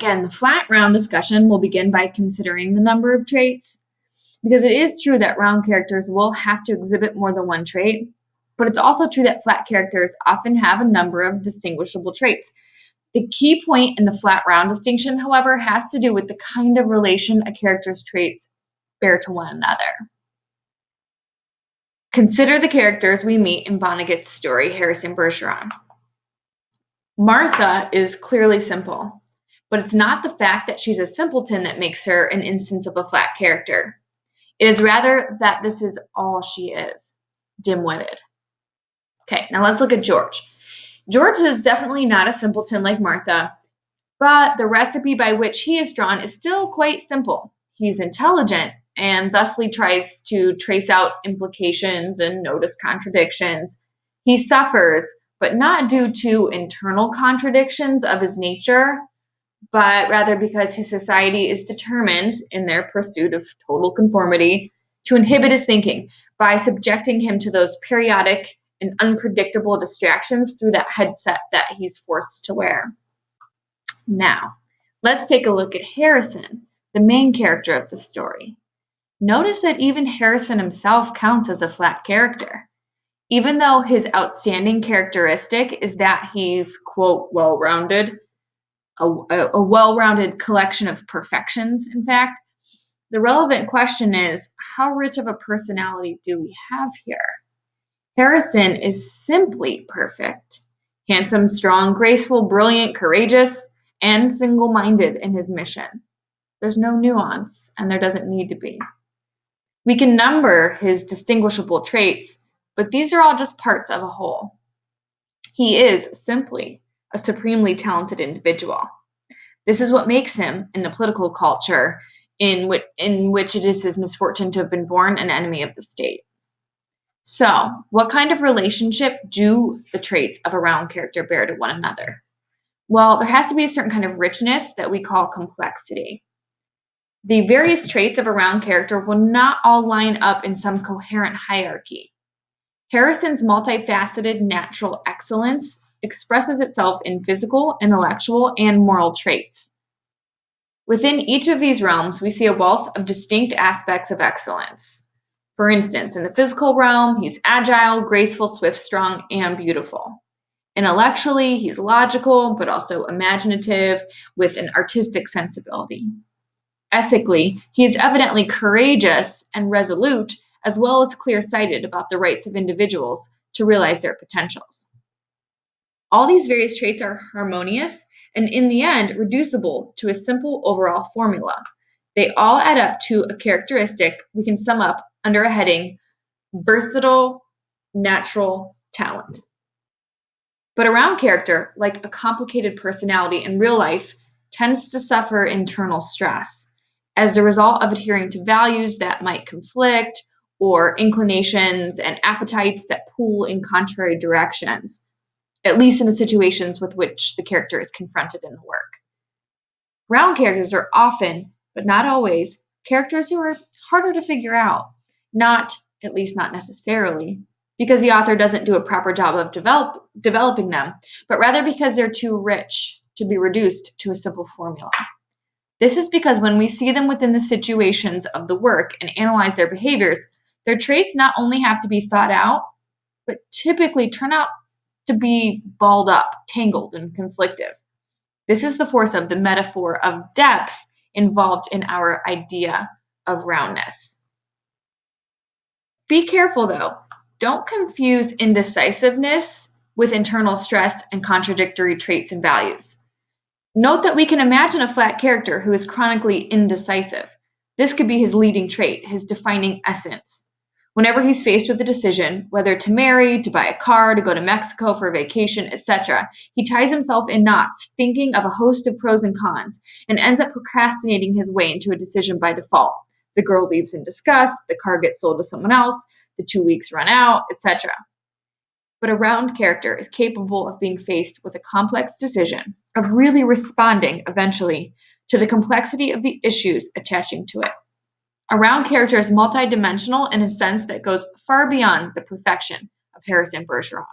Again, the flat round discussion will begin by considering the number of traits, because it is true that round characters will have to exhibit more than one trait, but it's also true that flat characters often have a number of distinguishable traits. The key point in the flat round distinction, however, has to do with the kind of relation a character's traits bear to one another. Consider the characters we meet in Vonnegut's story, Harrison Bergeron. Martha is clearly simple, but it's not the fact that she's a simpleton that makes her an instance of a flat character. It is rather that this is all she is, dim-witted. Okay, now let's look at George. George is definitely not a simpleton like Martha, but the recipe by which he is drawn is still quite simple. He's intelligent and thusly tries to trace out implications and notice contradictions. He suffers, but not due to internal contradictions of his nature, but rather because his society is determined, in their pursuit of total conformity, to inhibit his thinking by subjecting him to those periodic and unpredictable distractions through that headset that he's forced to wear. Now, let's take a look at Harrison, the main character of the story. Notice that even Harrison himself counts as a flat character. Even though his outstanding characteristic is that he's, quote, well-rounded, a well-rounded collection of perfections, in fact, the relevant question is, how rich of a personality do we have here? Harrison is simply perfect. Handsome, strong, graceful, brilliant, courageous, and single-minded in his mission. There's no nuance, and there doesn't need to be. We can number his distinguishable traits, but these are all just parts of a whole. He is simply a supremely talented individual. This is what makes him, in the political culture in which it is his misfortune to have been born, an enemy of the state. So, what kind of relationship do the traits of a round character bear to one another? Well, there has to be a certain kind of richness that we call complexity. The various traits of a round character will not all line up in some coherent hierarchy. Harrison's multifaceted natural excellence expresses itself in physical, intellectual, and moral traits. Within each of these realms, we see a wealth of distinct aspects of excellence. For instance, in the physical realm, he's agile, graceful, swift, strong, and beautiful. Intellectually, he's logical, but also imaginative, with an artistic sensibility. Ethically, he is evidently courageous and resolute, as well as clear-sighted about the rights of individuals to realize their potentials. All these various traits are harmonious and, in the end, reducible to a simple overall formula. They all add up to a characteristic we can sum up under a heading, versatile, natural talent. But a round character, like a complicated personality in real life, tends to suffer internal stress as a result of adhering to values that might conflict or inclinations and appetites that pull in contrary directions, at least in the situations with which the character is confronted in the work. Round characters are often, but not always, characters who are harder to figure out, at least not necessarily, because the author doesn't do a proper job of developing them, but rather because they're too rich to be reduced to a simple formula. This is because when we see them within the situations of the work and analyze their behaviors, their traits not only have to be thought out, but typically turn out to be balled up, tangled, and conflictive. This is the force of the metaphor of depth involved in our idea of roundness. Be careful, though. Don't confuse indecisiveness with internal stress and contradictory traits and values. Note that we can imagine a flat character who is chronically indecisive. This could be his leading trait, his defining essence. Whenever he's faced with a decision, whether to marry, to buy a car, to go to Mexico for a vacation, etc., he ties himself in knots, thinking of a host of pros and cons, and ends up procrastinating his way into a decision by default. The girl leaves in disgust, the car gets sold to someone else, the 2 weeks run out, etc. But a round character is capable of being faced with a complex decision, of really responding, eventually, to the complexity of the issues attaching to it. A round character is multidimensional in a sense that goes far beyond the perfection of Harrison Bergeron.